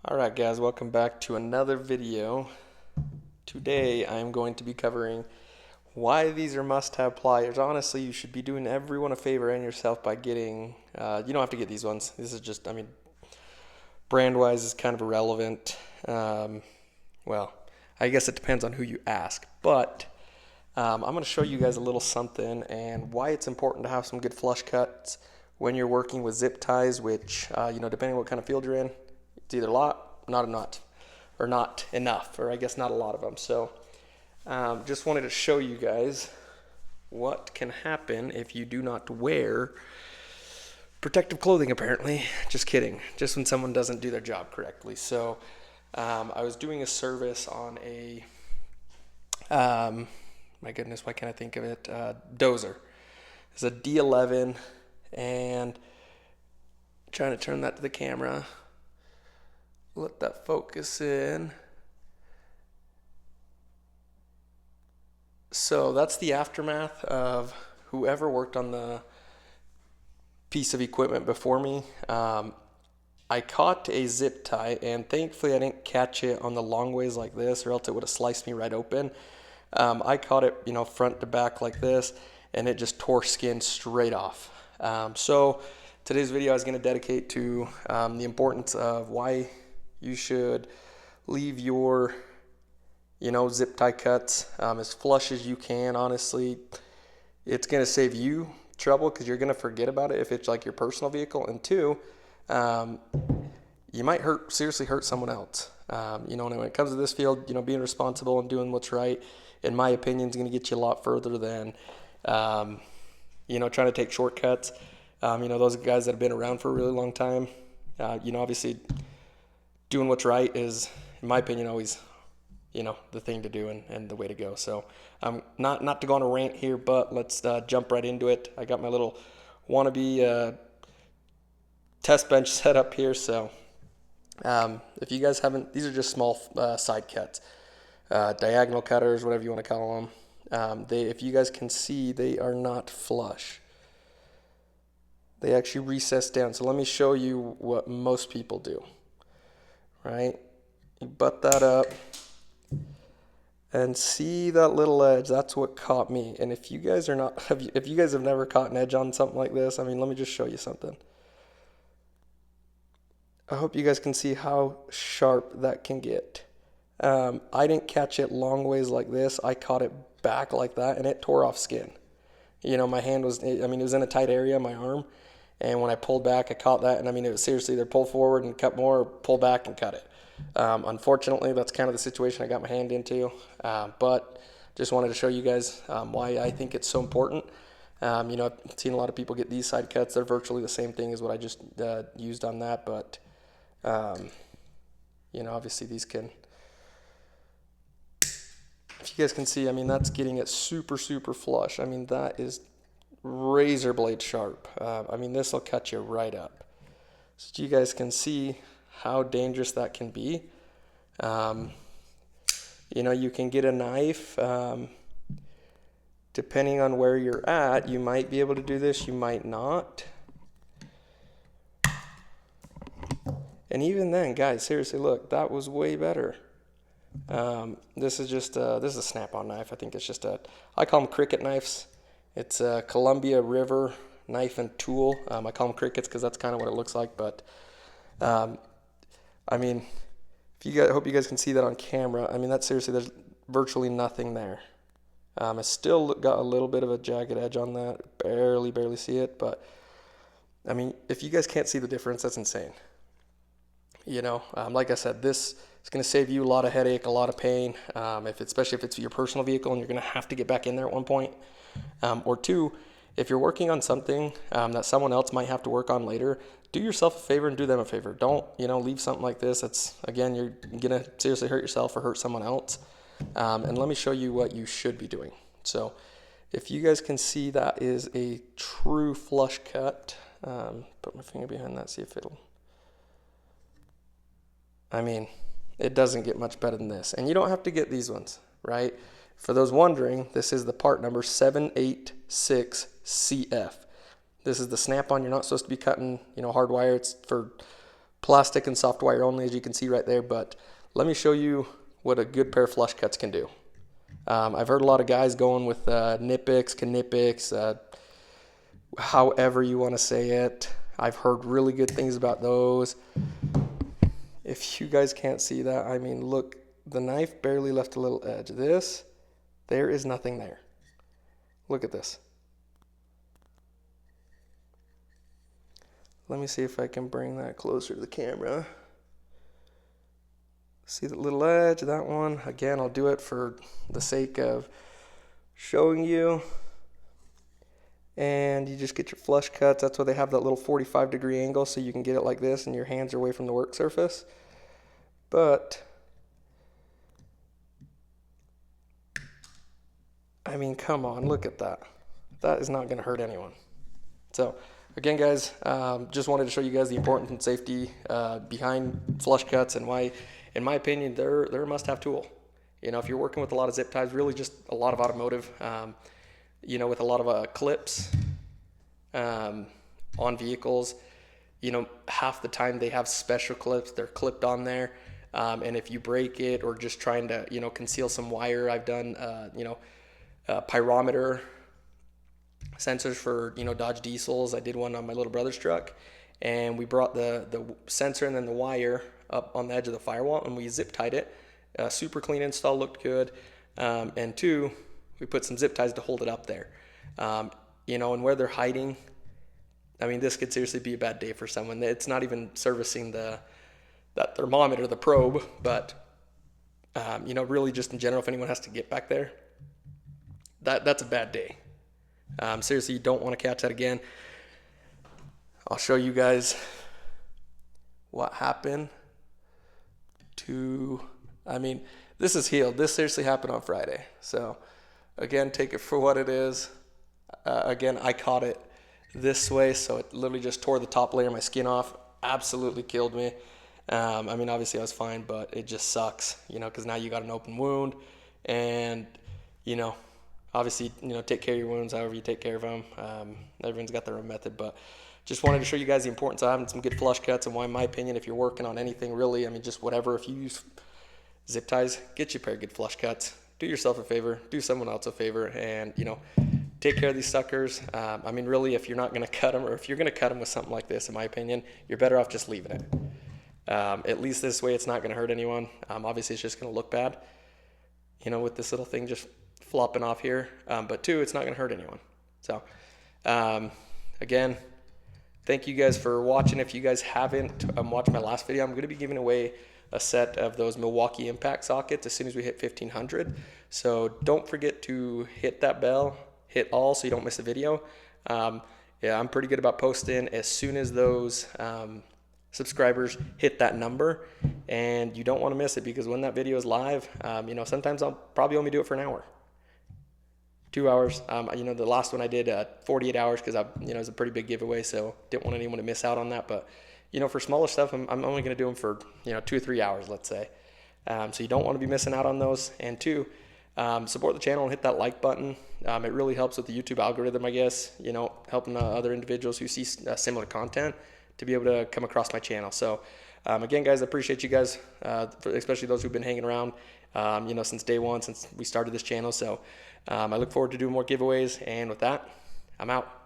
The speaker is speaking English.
Alright guys, welcome back to another video. Today I'm going to be covering why these are must-have pliers. Honestly, you should be doing everyone a favor and yourself by getting, you don't have to get these ones. This is just, brand-wise is kind of irrelevant. Well, I guess it depends on who you ask, but I'm going to show you guys a little something and why it's important to have some good flush cuts when you're working with zip ties, which, depending on what kind of field you're in, it's either a lot, not enough, or not enough, or I guess not a lot of them. So just wanted to show you guys what can happen if you do not wear protective clothing, apparently. Just kidding. Just when someone doesn't do their job correctly. So I was doing a service on a, my goodness, why can't I think of it? Dozer. It's a D11, and trying to turn that to the camera. Let that focus in. So that's the aftermath of whoever worked on the piece of equipment before me. I caught a zip tie, and thankfully I didn't catch it on the long ways like this, or else it would have sliced me right open. I caught it, front to back like this, and it just tore skin straight off. So today's video I was going to dedicate to the importance of why you should leave your, zip tie cuts as flush as you can. Honestly, it's going to save you trouble because you're going to forget about it if it's like your personal vehicle. And two, you might seriously hurt someone else. When it comes to this field, being responsible and doing what's right, in my opinion, is going to get you a lot further than, trying to take shortcuts. Those guys that have been around for a really long time, obviously doing what's right is, in my opinion, always, the thing to do and the way to go. So not to go on a rant here, but let's jump right into it. I got my little wannabe test bench set up here. So if you guys haven't, these are just small side cuts, diagonal cutters, whatever you want to call them. If you guys can see, they are not flush. They actually recess down. So let me show you what most people do. Right? You butt that up and see that little edge. That's what caught me. And if you guys are not, if you guys have never caught an edge on something like this, let me just show you something. I hope you guys can see how sharp that can get. I didn't catch it long ways like this. I caught it back like that, and it tore off skin. My hand was, it was in a tight area, my arm. And when I pulled back, I caught that. And it was seriously either pull forward and cut more, or pull back and cut it. Unfortunately, that's kind of the situation I got my hand into. But just wanted to show you guys why I think it's so important. I've seen a lot of people get these side cuts. They're virtually the same thing as what I just used on that. But, obviously these can, if you guys can see, that's getting it super, super flush. That is razor blade sharp. This will cut you right up. So you guys can see how dangerous that can be. You can get a knife. Depending on where you're at, you might be able to do this, you might not. And even then, guys, seriously, look, that was way better. This is just this is a snap-on knife. I think it's just I call them cricket knives. It's a Columbia River knife and tool. I call them crickets because that's kind of what it looks like. But, if you guys, I hope you guys can see that on camera. That's seriously, there's virtually nothing there. I still got a little bit of a jagged edge on that. Barely see it. But, if you guys can't see the difference, that's insane. Like I said, this is going to save you a lot of headache, a lot of pain, especially if it's your personal vehicle and you're going to have to get back in there at one point. Or two, if you're working on something that someone else might have to work on later, do yourself a favor and do them a favor. Don't, leave something like this. That's, again, you're going to seriously hurt yourself or hurt someone else. And let me show you what you should be doing. So if you guys can see, that is a true flush cut. Put my finger behind that, see if it'll... it doesn't get much better than this. And you don't have to get these ones, right? For those wondering, this is the part number 786CF. This is the snap-on. You're not supposed to be cutting, hard wire. It's for plastic and soft wire only, as you can see right there, but let me show you what a good pair of flush cuts can do. I've heard a lot of guys going with Knipex, Knipex, however you want to say it. I've heard really good things about those. If you guys can't see that, I mean, look, the knife barely left a little edge. There is nothing there. Look at this. Let me see if I can bring that closer to the camera. See the little edge, that one? Again, I'll do it for the sake of showing you. And you just get your flush cuts. That's why they have that little 45-degree angle, so you can get it like this and your hands are away from the work surface. But I mean, come on, look at that. That is not going to hurt anyone. So again, guys, just wanted to show you guys the importance and safety behind flush cuts, and why, in my opinion, they're a must-have tool. You know, if you're working with a lot of zip ties, really just a lot of automotive, you know, with a lot of clips on vehicles, you know, half the time they have special clips. They're clipped on there. And if you break it, or just trying to, you know, conceal some wire, I've done, you know, pyrometer sensors for, you know, Dodge diesels. I did one on my little brother's truck, and we brought the sensor and then the wire up on the edge of the firewall, and we zip tied it. Super clean install, looked good. And two, we put some zip ties to hold it up there. You know, and where they're hiding, I mean, this could seriously be a bad day for someone. It's not even servicing that thermometer, the probe, but you know, really just in general, if anyone has to get back there, that's a bad day. Seriously, you don't want to catch that again. I'll show you guys what happened to, I mean, this is healed. This seriously happened on Friday. So again, take it for what it is. Again, I caught it this way, so it literally just tore the top layer of my skin off. Absolutely killed me. I mean, obviously I was fine, but it just sucks, you know, because now you got an open wound, and, you know, obviously, you know, take care of your wounds however you take care of them. Everyone's got their own method, but just wanted to show you guys the importance of having some good flush cuts, and why, in my opinion, if you're working on anything really, I mean, just whatever, if you use zip ties, get you a pair of good flush cuts. Do yourself a favor, do someone else a favor, and, you know, take care of these suckers. I mean, really, if you're not going to cut them, or if you're going to cut them with something like this, in my opinion, you're better off just leaving it. At least this way it's not going to hurt anyone. Obviously, it's just going to look bad, you know, with this little thing just flopping off here. But two, it's not going to hurt anyone. So, again, thank you guys for watching. If you guys haven't watched my last video, I'm going to be giving away a set of those Milwaukee impact sockets as soon as we hit 1,500. So don't forget to hit that bell, hit all, so you don't miss a video. Yeah, I'm pretty good about posting as soon as those subscribers hit that number, and you don't want to miss it, because when that video is live, you know, sometimes I'll probably only do it for an hour, 2 hours. You know, the last one I did 48 hours, because you know, it was a pretty big giveaway, so didn't want anyone to miss out on that. But you know, for smaller stuff, I'm only going to do them for, you know, 2 or 3 hours, let's say. So you don't want to be missing out on those. And two, support the channel and hit that like button. It really helps with the YouTube algorithm, I guess, you know, helping other individuals who see similar content to be able to come across my channel. So again, guys, I appreciate you guys, especially those who've been hanging around, you know, since day one, since we started this channel. So I look forward to doing more giveaways, and with that, I'm out.